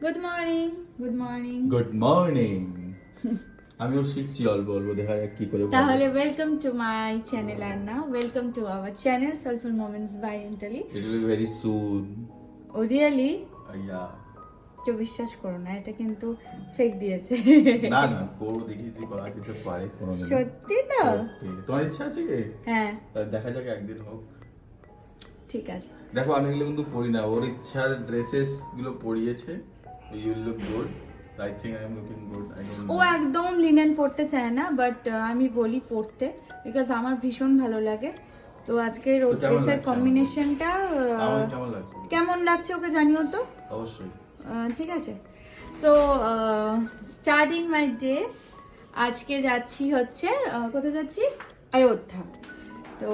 Good morning good morning good morning. আমিও শিখছি অল্প অল্প, দেখা যাক কি করে বলবো। তাহলে ওয়েলকাম টু মাই চ্যানেল আর না welcome to our channel soulful moments by Entally. It will be very soon. Oh really? Yeah. কেউ বিশ্বাস করো না, এটা কিন্তু ফেক দিয়েছে। না না, করো, দেখি যদি করা যেতে পারে কোনো দিন। সত্যি তো? তোমার ইচ্ছা আছে কি? হ্যাঁ তাহলে দেখা যাক একদিন হোক। ঠিক আছে। দেখো আমি এগুলো কিন্তু পরি না, ওর ইচ্ছার ড্রেসেস গুলো পরিয়েছে। You will look good. I think I am looking good. I don't ও নো। একদম লিনেন পড়তে চায় না, বাট আমি বলি পড়তে, বিকজ আমার ভীষণ ভালো লাগে। তো আজকের ওর তো কেমন ড্রেসের লাগছে কম্বিনেশনটা আমার কেমন লাগছে? কেমন লাগছে ওকে জানিও তো। অবশ্যই। ঠিক আছে। সো স্টার্টিং মাই ডে, আজকে যাচ্ছি হচ্ছে কোথায় যাচ্ছি? অযোধ্যা। তো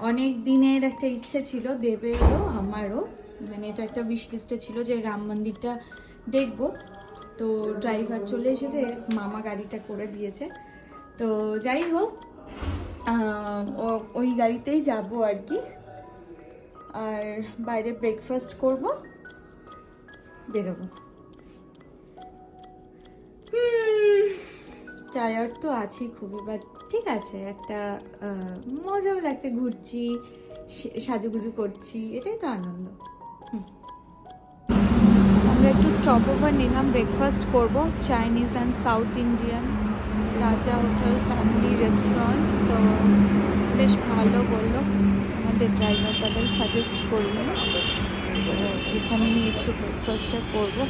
অনেক দিনের একটা ইচ্ছে ছিল দেবেরও আমারও, মানে এটা একটা উইশ লিস্টে ছিল যে রাম মন্দিরটা দেখব। তো ড্রাইভার চলে এসেছে, মামা গাড়িটা করে দিয়েছে। তো যাই হোক, ওই গাড়িতেই যাব আর কি। আর বাইরে ব্রেকফাস্ট করব, বেরোবো। টায়ার্ড তো আছি খুবই, বাট ঠিক আছে, একটা মজাও লাগছে, ঘুরছি, সাজুগুজু করছি, এটাই তো আনন্দ। আমরা একটু স্টপ ওভার নিলাম, ব্রেকফাস্ট করব, চাইনিজ অ্যান্ড সাউথ ইন্ডিয়ান, রাজা হোটেল ফ্যামিলি রেস্টুরেন্ট। তো বেশ ভালো বললো আমাদের ড্রাইভার, তাদের সাজেস্ট করলো। তো এখানে একটু ব্রেকফাস্টটা করবো।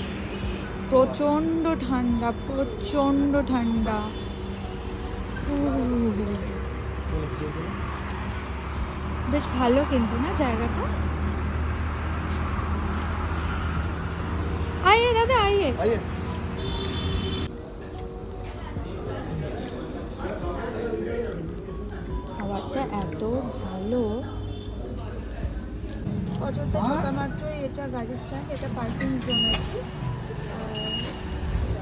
প্রচণ্ড ঠান্ডা, প্রচণ্ড ঠান্ডা। বেশ ভালো কিন্তু না জায়গাটা। আইয়ে দাদা আইয়ে। খাবারটা এত ভালো। অযোধ্যা ঢোকা মাত্রই এটা গাড়ি স্ট্যান্ড, এটা পার্কিং জোন আর কি।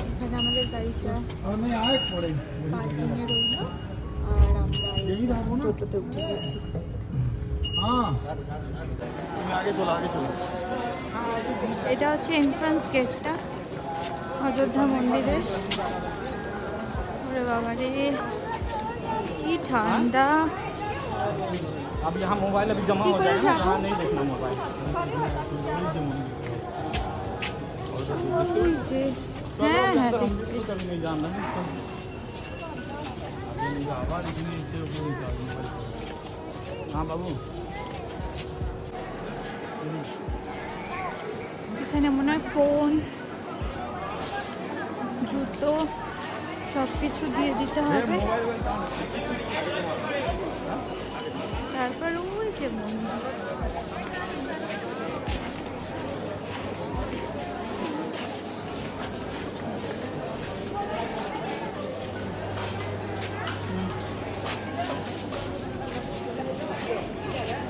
এখানে আমাদের গাড়িটা পার্কিংয়ে রইল, আর আমরা টোটোতে উঠে গেছি। এটা হচ্ছে এন্ট্রান্স গেটটা অযোধ্যা মন্দিরের। ওরে বাবা রে, কি ঠান্ডা! अब यहाँ मोबाइल अभी जमा हो जाएगा, यहाँ नहीं देखना मोबाइल। হ্যাঁ হ্যাঁ कभी नहीं जाना है। आवाज इतनी इससे वो नहीं जा रही मोबाइल। हाँ बाबू, এখানে মনে হয় ফোন, জুতো সব কিছু দিয়ে দিতে হবে। তারপর ওই যে মন্দির।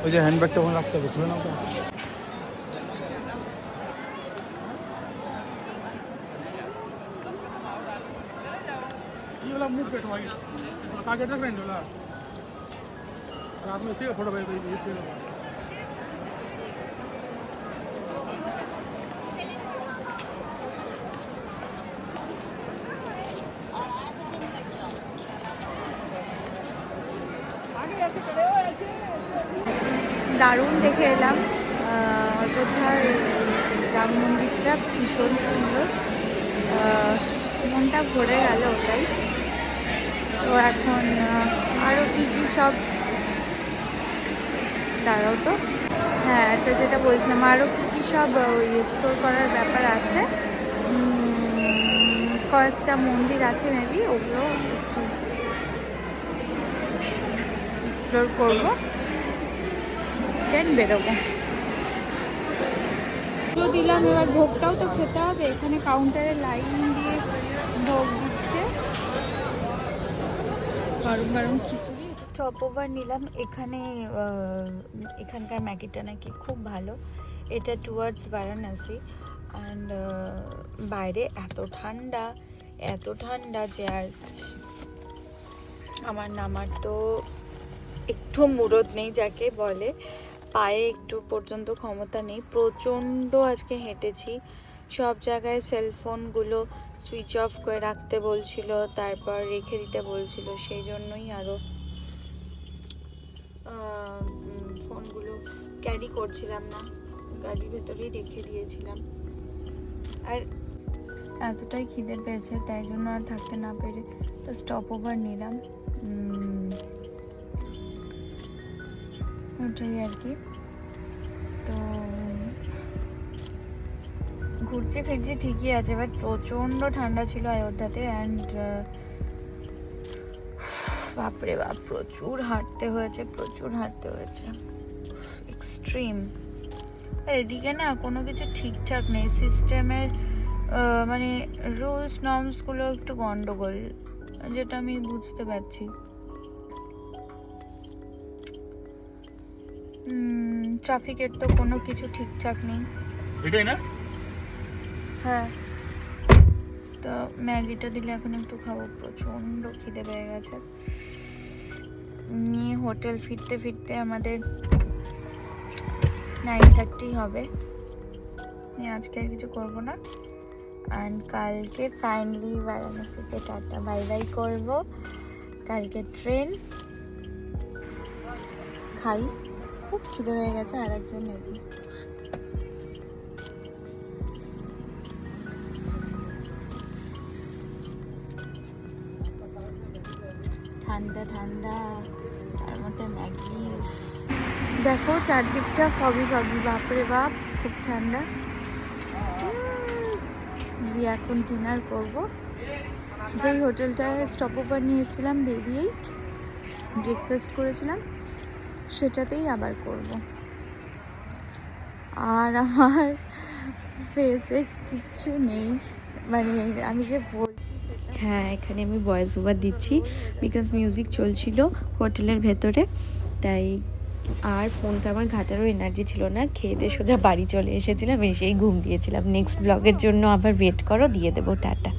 ওই যে হ্যান্ডব্যাগটা ওখানে রাখতে হবে, খুলে নাও তো। ये वाला मुंह पेट वाली आगे तक रेंट वाला रात में से फोटो भेज दो ये फिर দারুণ দেখে এলাম অযোধ্যার রাম মন্দিরটা, ভীষণ সুন্দর, মনটা ভরে গেল ওটাই। তো এখন আরও কী কী সব, দাঁড়াও তো, হ্যাঁ এটা যেটা বলছিলাম, আরও কী কী সব এক্সপ্লোর করার ব্যাপার আছে। কয়েকটা মন্দির আছে মেবি, ওগুলো একটু এক্সপ্লোর করবো, দেন বেরোবো। তো দিলাম, এবার ভোগটাও তো খেতে হবে। এখানে কাউন্টারে লাইন দিয়ে ভোগ দিচ্ছে, গরম গরম খিচুড়ি। স্টপ ওভার নিলাম এখানে, এখানকার ম্যাগিটা নাকি খুব ভালো। এটা টুয়ার্ডস বারাণসী। অ্যান্ড বাইরে এত ঠান্ডা, এত ঠান্ডা যে আর আমার নামার তো একটু মুরদ নেই, যাকে বলে, পায়ে একটু পর্যন্ত ক্ষমতা নেই। প্রচণ্ড আজকে হেঁটেছি, সব জায়গায় সেলফোনগুলো সুইচ অফ করে রাখতে বলছিল, তারপর রেখে দিতে বলছিল, সেই জন্যই আরও ফোনগুলো ক্যারি করছিলাম না, গাড়ির ভেতরেই রেখে দিয়েছিলাম। আর এতটাই খিদে পেয়েছে, তাই জন্য আর থাকতে না পেরে তো স্টপ ওভার নিলাম, ওটাই আর কি। তো ঘুরছি ফিরছি ঠিকই আছে, বাট প্রচণ্ড ঠান্ডা ছিল অযোধ্যাতে। অ্যান্ড বাপরে বাপ, প্রচুর হাঁটতে হয়েছে, এক্সট্রিম। আর এদিকে না কোনো কিছু ঠিকঠাক নেই, সিস্টেমের মানে রুলস নর্মসগুলো একটু গন্ডগোল, যেটা আমি বুঝতে পারছি। ট্রাফিকের তো কোনো কিছু ঠিকঠাক নেই। এটাই না? হ্যাঁ, তো ম্যাগিটা দিলে এখন একটু খাবো, প্রচণ্ড খিদে পেয়ে গেছে। নিয়ে হোটেল ফিরতে ফিরতে আমাদের 9:30 হবে। আজকে আর কিছু করবো না, অ্যান্ড কালকে ফাইনালি বারাণসীতে টাটা বাই বাই করবো। কালকে ট্রেন, খাই, খুব খিদে হয়ে গেছে। আর একজন এসে ঠান্ডা ঠান্ডা, তার মধ্যে ম্যাগি। দেখো চারদিকটা ফগি ফগি, বাপরে বাপ, খুব ঠান্ডা। এখন ডিনার করব, যেই হোটেলটায় স্টপ ওভার নিয়েছিলাম বেরিয়েই ব্রেকফাস্ট করেছিলাম, সেটাতেই আবার করব। আর আমার ফেসে কিচ্ছু নেই, মানে আমি যে বলছি, হ্যাঁ এখানে আমি ভয়েস ওভার দিচ্ছি বিকজ মিউজিক চলছিল হোটেলের ভেতরে, তাই আর ফোনটা আমার ঘাটারও এনার্জি ছিল না। খেয়ে দিয়ে সোজা বাড়ি চলে এসেছিলাম, এসেই ঘুম দিয়েছিলাম। নেক্সট ব্লগের জন্য আবার ওয়েট করো, দিয়ে দেবো। টাটা।